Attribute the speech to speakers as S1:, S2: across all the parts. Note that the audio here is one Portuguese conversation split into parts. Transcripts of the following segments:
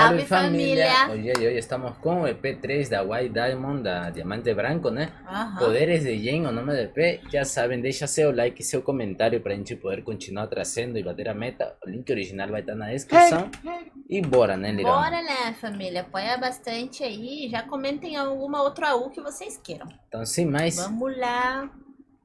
S1: Salve,
S2: família!
S1: família!
S2: Hoje estamos com o EP3 da White Diamond, da Diamante Branco, né?
S1: Aham.
S2: Poderes de Yen, o nome do EP. Já sabem, deixa seu like e seu comentário pra gente poder continuar trazendo e bater a meta. O link original vai estar na descrição. E bora, né, Lirão?
S1: Bora, né, família? Apoia bastante aí. Já comentem alguma outra AU que vocês queiram.
S2: Então, sem mais,
S1: Vamos lá.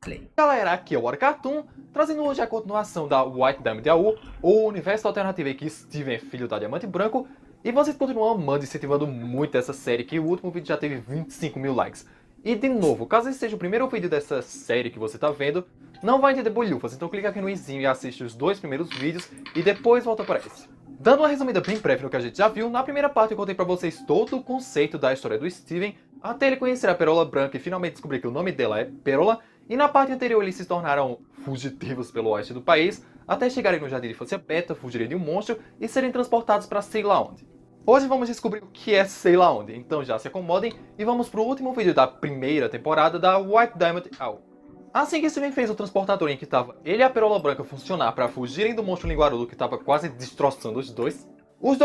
S2: play.
S3: Galera, aqui é o Cartoon, trazendo hoje a continuação da White Diamond AU, ou universo alternativo em que Steven é filho da Diamante Branco, e vocês continuam amando e incentivando muito essa série, que o último vídeo já teve 25 mil likes. E de novo, caso esse seja o primeiro vídeo dessa série que você tá vendo, não vai entender bolhufas, então clica aqui no izinho e assiste os 2 primeiros vídeos, e depois volta para esse. Dando uma resumida bem breve no que a gente já viu, na primeira parte eu contei pra vocês todo o conceito da história do Steven, até ele conhecer a Perola Branca e finalmente descobrir que o nome dela é Perola, e na parte anterior eles se tornaram fugitivos pelo oeste do país, até chegarem no Jardim de Infância Beta, fugirem de um monstro e serem transportados para sei lá onde. Hoje vamos descobrir o que é sei lá onde, então já se acomodem e vamos pro último vídeo da primeira temporada da White Diamond AU. Assim que Steven fez o transportador em que estava ele e a Perola Branca funcionar para fugirem do monstro linguarudo que estava quase destroçando os dois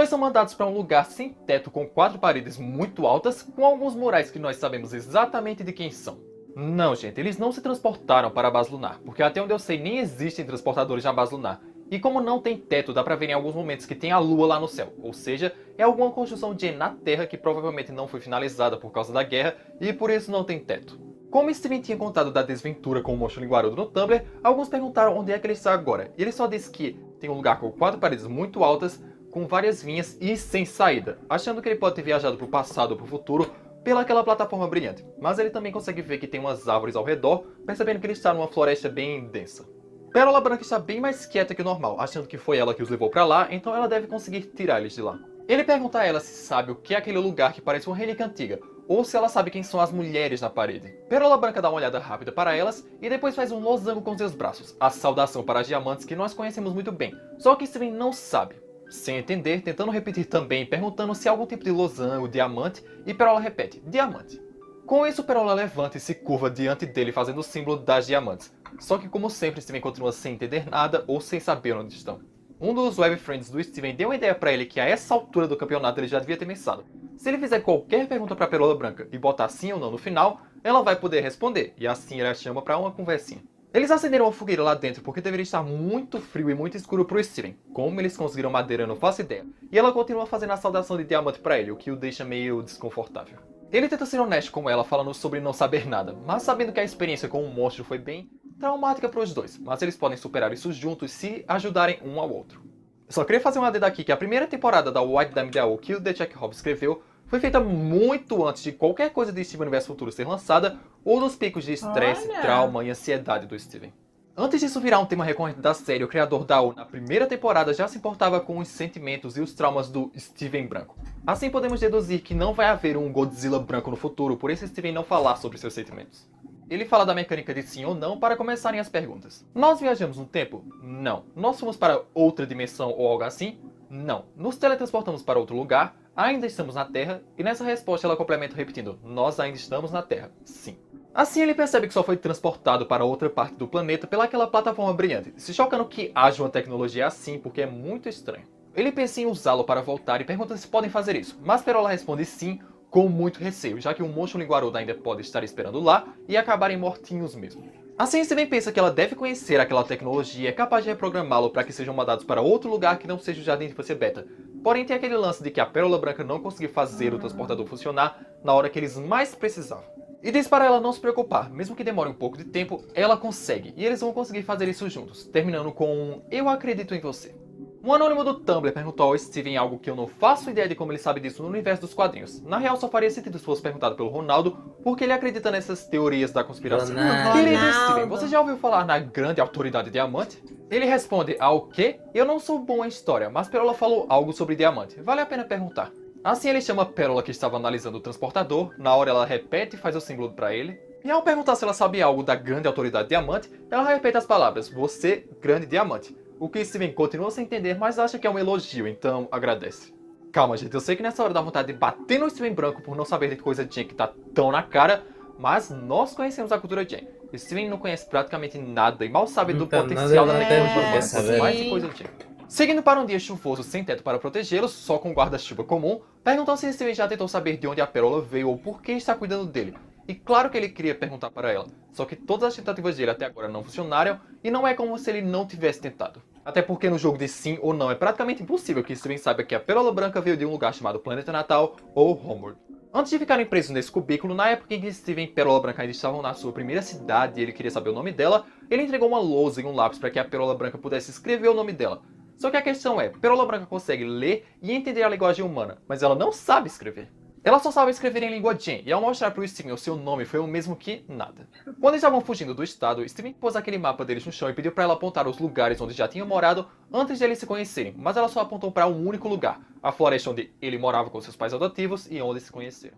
S3: são mandados para um lugar sem teto com 4 paredes muito altas, com alguns murais que nós sabemos exatamente de quem são. Não, gente, eles não se transportaram para a base lunar, porque até onde eu sei nem existem transportadores na base lunar. E como não tem teto, dá pra ver em alguns momentos que tem a lua lá no céu, ou seja, é alguma construção de na Terra que provavelmente não foi finalizada por causa da guerra e por isso não tem teto. Como Steven tinha contado da desventura com o monstro linguarudo no Tumblr, alguns perguntaram onde é que ele está agora, e ele só disse que tem um lugar com 4 paredes muito altas, com várias vinhas e sem saída, achando que ele pode ter viajado para o passado ou para o futuro, pelaquela plataforma brilhante, mas ele também consegue ver que tem umas árvores ao redor, percebendo que ele está numa floresta bem densa. Pérola Branca está bem mais quieta que o normal, achando que foi ela que os levou pra lá, então ela deve conseguir tirar eles de lá. Ele pergunta a ela se sabe o que é aquele lugar que parece uma relíquia antiga, ou se ela sabe quem são as mulheres na parede. Pérola Branca dá uma olhada rápida para elas e depois faz um losango com seus braços, a saudação para as diamantes que nós conhecemos muito bem, só que Steven não sabe. Sem entender, tentando repetir também, perguntando se há algum tipo de losango, diamante, e Perola repete, diamante. Com isso, Perola levanta e se curva diante dele fazendo o símbolo das diamantes. Só que como sempre, Steven continua sem entender nada ou sem saber onde estão. Um dos web friends do Steven deu uma ideia pra ele que a essa altura do campeonato ele já devia ter pensado. Se ele fizer qualquer pergunta pra Perola Branca e botar sim ou não no final, ela vai poder responder, e assim ele a chama pra uma conversinha. Eles acenderam uma fogueira lá dentro porque deveria estar muito frio e muito escuro pro Steven. Como eles conseguiram madeira eu não faço ideia. E ela continua fazendo a saudação de diamante pra ele, o que o deixa meio desconfortável. Ele tenta ser honesto com ela, falando sobre não saber nada, mas sabendo que a experiência com o monstro foi bem traumática para os dois, mas eles podem superar isso juntos se ajudarem um ao outro. Só queria fazer um adendo aqui que a primeira temporada da White Diamond AU que o The Jack Hobbs escreveu foi feita muito antes de qualquer coisa de Steven Universo Futuro ser lançada ou dos picos de estresse, trauma e ansiedade do Steven. Antes disso virar um tema recorrente da série, o criador da AU na primeira temporada já se importava com os sentimentos e os traumas do Steven branco. Assim podemos deduzir que não vai haver um Godzilla branco no futuro por esse Steven não falar sobre seus sentimentos. Ele fala da mecânica de sim ou não para começarem as perguntas. Nós viajamos no tempo? Não. Nós fomos para outra dimensão ou algo assim? Não. Nos teletransportamos para outro lugar? Ainda estamos na Terra? E nessa resposta ela complementa repetindo, nós ainda estamos na Terra. Sim. Assim ele percebe que só foi transportado para outra parte do planeta pelaquela plataforma brilhante, se chocando que haja uma tecnologia assim porque é muito estranho. Ele pensa em usá-lo para voltar e pergunta se podem fazer isso, mas Perola responde sim, com muito receio, já que o monstro linguarudo ainda pode estar esperando lá e acabarem mortinhos mesmo. Assim Steven pensa que ela deve conhecer aquela tecnologia e é capaz de reprogramá-lo para que sejam mandados para outro lugar que não seja o Jardim de Infância Beta. Porém tem aquele lance de que a Pérola Branca não conseguiu fazer o transportador funcionar na hora que eles mais precisavam. E diz para ela não se preocupar, mesmo que demore um pouco de tempo, ela consegue, e eles vão conseguir fazer isso juntos, terminando com um eu acredito em você. Um anônimo do Tumblr perguntou ao Steven algo que eu não faço ideia de como ele sabe disso no universo dos quadrinhos. Na real só faria sentido se fosse perguntado pelo Ronaldo, porque ele acredita nessas teorias da conspiração. Querido Steven, você já ouviu falar na grande autoridade Diamante? Ele responde ao quê? Eu não sou bom em história, mas Perola falou algo sobre Diamante, vale a pena perguntar. Assim ele chama Pérola que estava analisando o transportador, na hora ela repete e faz o símbolo para ele. E ao perguntar se ela sabe algo da grande autoridade Diamante, ela repete as palavras, você, grande Diamante. O que Steven continua sem entender, mas acha que é um elogio, então agradece. Calma gente, eu sei que nessa hora dá vontade de bater no Steven branco por não saber de coisa Jen que tá tão na cara, mas nós conhecemos a cultura Jen. Steven não conhece praticamente nada e mal sabe do
S2: Então,
S3: potencial
S2: nada
S3: da
S2: tem
S3: tecnologia
S2: por que
S3: humana,
S2: saber.
S3: mais de coisa Jen. Seguindo para um dia chuvoso sem teto para protegê-los, só com guarda-chuva comum, perguntam se Steven já tentou saber de onde a Pérola veio ou por que está cuidando dele. E claro que ele queria perguntar para ela, só que todas as tentativas dele até agora não funcionaram e não é como se ele não tivesse tentado. Até porque no jogo de sim ou não é praticamente impossível que Steven saiba que a Pérola Branca veio de um lugar chamado Planeta Natal ou Homeworld. Antes de ficarem presos nesse cubículo, na época em que Steven e Pérola Branca ainda estavam na sua primeira cidade e ele queria saber o nome dela, ele entregou uma lousa e um lápis para que a Pérola Branca pudesse escrever o nome dela. Só que a questão é, Pérola Branca consegue ler e entender a linguagem humana, mas ela não sabe escrever. Ela só sabe escrever em língua Jen, e ao mostrar para o Steven o seu nome foi o mesmo que nada. Quando eles estavam fugindo do estado, Steven pôs aquele mapa deles no chão e pediu para ela apontar os lugares onde já tinham morado antes de eles se conhecerem, mas ela só apontou para um único lugar, a floresta onde ele morava com seus pais adotivos e onde se conheceram.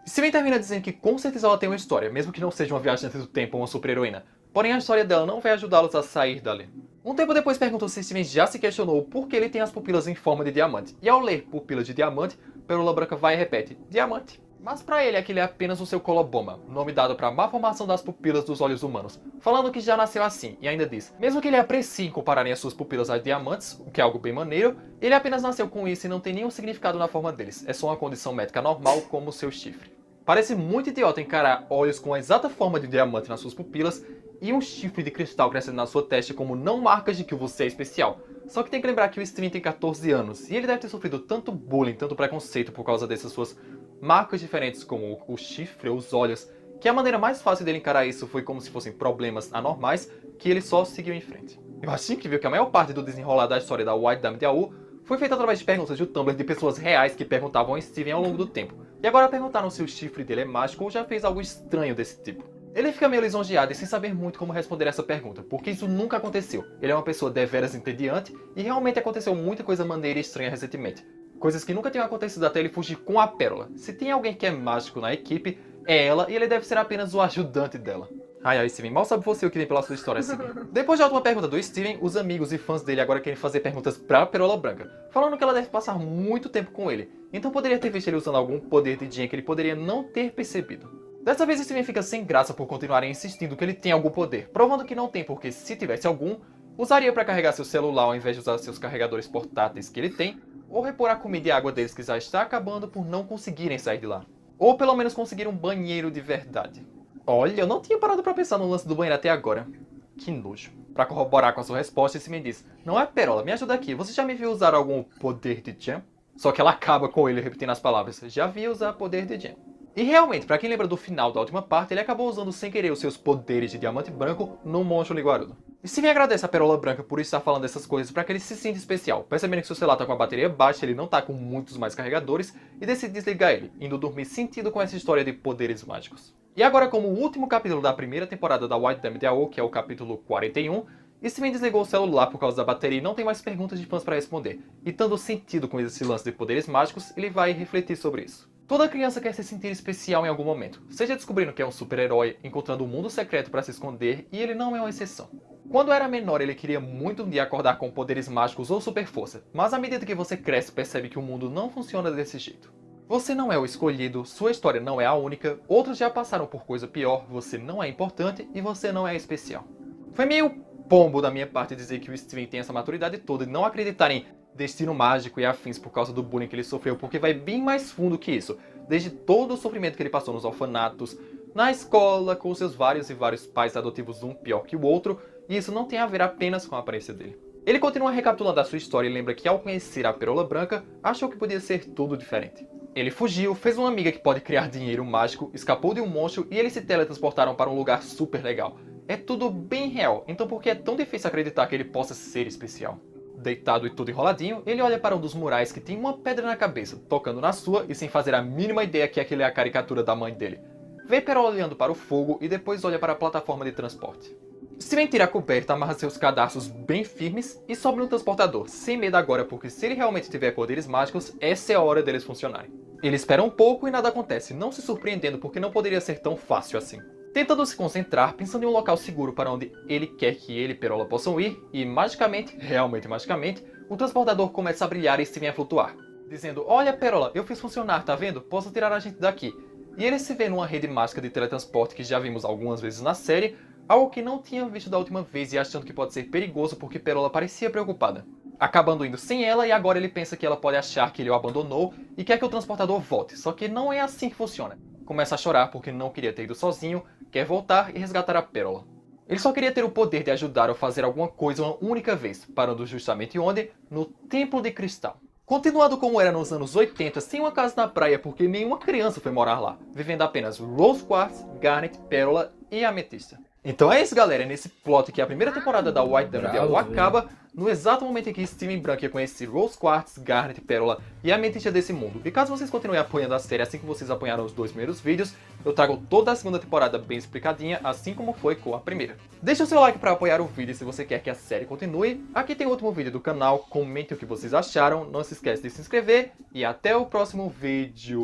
S3: Steven termina dizendo que com certeza ela tem uma história, mesmo que não seja uma viajante do tempo ou uma super-heroína, porém a história dela não vai ajudá-los a sair dali. Um tempo depois perguntou se Steven já se questionou por que ele tem as pupilas em forma de diamante, e ao ler pupilas de diamante, Pérola Branca vai e repete, diamante. Mas pra ele aquele é apenas o seu coloboma, nome dado para a má formação das pupilas dos olhos humanos, falando que já nasceu assim, e ainda diz, mesmo que ele aprecie compararem as suas pupilas a diamantes, o que é algo bem maneiro, ele apenas nasceu com isso e não tem nenhum significado na forma deles, é só uma condição médica normal como o seu chifre. Parece muito idiota encarar olhos com a exata forma de diamante nas suas pupilas e um chifre de cristal crescendo na sua testa como não marcas de que você é especial. Só que tem que lembrar que o Steven tem 14 anos e ele deve ter sofrido tanto bullying, tanto preconceito por causa dessas suas marcas diferentes como o chifre ou os olhos, que a maneira mais fácil dele encarar isso foi como se fossem problemas anormais que ele só seguiu em frente. Eu acho incrível que a maior parte do desenrolar da história da White Dame de AU foi feita através de perguntas do Tumblr de pessoas reais que perguntavam ao Steven ao longo do tempo. E agora perguntaram se o chifre dele é mágico ou já fez algo estranho desse tipo. Ele fica meio lisonjeado e sem saber muito como responder essa pergunta, porque isso nunca aconteceu. Ele é uma pessoa deveras entediante e realmente aconteceu muita coisa maneira e estranha recentemente. Coisas que nunca tinham acontecido até ele fugir com a Pérola. Se tem alguém que é mágico na equipe, é ela e ele deve ser apenas o ajudante dela. Ai, Steven, mal sabe você o que tem pela sua história a seguir. Depois da última pergunta do Steven, os amigos e fãs dele agora querem fazer perguntas pra Pérola Branca, falando que ela deve passar muito tempo com ele, então poderia ter visto ele usando algum poder de Jen que ele poderia não ter percebido. Dessa vez Steven fica sem graça por continuarem insistindo que ele tem algum poder, provando que não tem porque se tivesse algum, usaria pra carregar seu celular ao invés de usar seus carregadores portáteis que ele tem, ou repor a comida e água deles que já está acabando por não conseguirem sair de lá. Ou pelo menos conseguir um banheiro de verdade. Olha, eu não tinha parado pra pensar no lance do banheiro até agora. Que nojo. Pra corroborar com a sua resposta, Steven diz, não é Pérola, me ajuda aqui, você já me viu usar algum poder de Jen? Só que ela acaba com ele repetindo as palavras, já vi usar poder de Jen. E realmente, pra quem lembra do final da última parte, ele acabou usando sem querer os seus poderes de diamante branco no monstro liguarudo. Steven agradece a Pérola Branca por estar falando essas coisas pra que ele se sinta especial, percebendo que seu celular tá com a bateria baixa, ele não tá com muitos mais carregadores, e decide desligar ele, indo dormir sentido com essa história de poderes mágicos. E agora, como o último capítulo da primeira temporada da White Dame de AO, que é o capítulo 41, Steven desligou o celular por causa da bateria e não tem mais perguntas de fãs para responder. E dando sentido com esse lance de poderes mágicos, ele vai refletir sobre isso. Toda criança quer se sentir especial em algum momento, seja descobrindo que é um super-herói, encontrando um mundo secreto para se esconder, e ele não é uma exceção. Quando era menor, ele queria muito um dia acordar com poderes mágicos ou super força, mas à medida que você cresce, percebe que o mundo não funciona desse jeito. Você não é o escolhido, sua história não é a única, outros já passaram por coisa pior, você não é importante e você não é especial. Foi meio pombo da minha parte dizer que o Steven tem essa maturidade toda e não acreditar em destino mágico e afins por causa do bullying que ele sofreu, porque vai bem mais fundo que isso. Desde todo o sofrimento que ele passou nos orfanatos, na escola, com seus vários e vários pais adotivos, um pior que o outro, e isso não tem a ver apenas com a aparência dele. Ele continua recapitulando a sua história e lembra que ao conhecer a Pérola Branca, achou que podia ser tudo diferente. Ele fugiu, fez uma amiga que pode criar dinheiro mágico, escapou de um monstro e eles se teletransportaram para um lugar super legal. É tudo bem real, então por que é tão difícil acreditar que ele possa ser especial? Deitado e tudo enroladinho, ele olha para um dos murais que tem uma pedra na cabeça, tocando na sua e sem fazer a mínima ideia que aquele é a caricatura da mãe dele. Vê Pérola olhando para o fogo e depois olha para a plataforma de transporte. Steven tira a coberta, amarra seus cadarços bem firmes e sobe no transportador, sem medo agora porque se ele realmente tiver poderes mágicos, essa é a hora deles funcionarem. Ele espera um pouco e nada acontece, não se surpreendendo porque não poderia ser tão fácil assim. Tentando se concentrar, pensando em um local seguro para onde ele quer que ele e Pérola possam ir, e magicamente, realmente magicamente, o transportador começa a brilhar e Steven a flutuar. Dizendo, olha Pérola, eu fiz funcionar, tá vendo? Posso tirar a gente daqui. E ele se vê numa rede mágica de teletransporte que já vimos algumas vezes na série, algo que não tinha visto da última vez e achando que pode ser perigoso porque Pérola parecia preocupada. acabando indo sem ela, e agora ele pensa que ela pode achar que ele o abandonou e quer que o transportador volte. Só que não é assim que funciona. Começa a chorar porque não queria ter ido sozinho, quer voltar e resgatar a pérola. Ele só queria ter o poder de ajudar ou fazer alguma coisa uma única vez, parando justamente onde? No Templo de Cristal. Continuando como era nos anos 80, sem uma casa na praia porque nenhuma criança foi morar lá, vivendo apenas Rose Quartz, Garnet, Pérola e Ametista. Então é isso, galera, é nesse plot que a primeira temporada da White Diamond de AU acaba, no exato momento em que Steven Branco ia conhecer Rose Quartz, Garnet, Pérola e a Ametista desse mundo. E caso vocês continuem apoiando a série assim que vocês apoiaram os 2 primeiros vídeos, eu trago toda a segunda temporada bem explicadinha, assim como foi com a primeira. Deixa o seu like para apoiar o vídeo se você quer que a série continue. Aqui tem o último vídeo do canal, comente o que vocês acharam, não se esquece de se inscrever e até o próximo vídeo.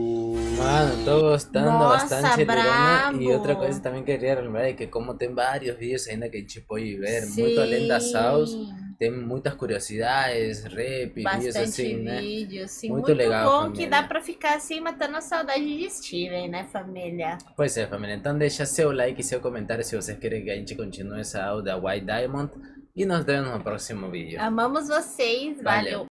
S2: Mano, tô gostando
S1: Nossa,
S2: bastante, Lurona. E
S1: brabo.
S2: outra coisa também queria lembrar é que como tem vários vídeos ainda que a gente pode ver, muito além das SAUs, tem muitas curiosidades, rap, vídeos
S1: Bastante
S2: assim, né?
S1: vídeo, sim.
S2: Muito
S1: Muito
S2: legal,
S1: bom
S2: família.
S1: que dá pra ficar assim matando a saudade de Steven, né, família?
S2: Pois é, família. Então deixa seu like e seu comentário se vocês querem que a gente continue essa aula da White Diamond. E nos vemos no próximo vídeo.
S1: Amamos vocês,
S2: Valeu.
S1: valeu.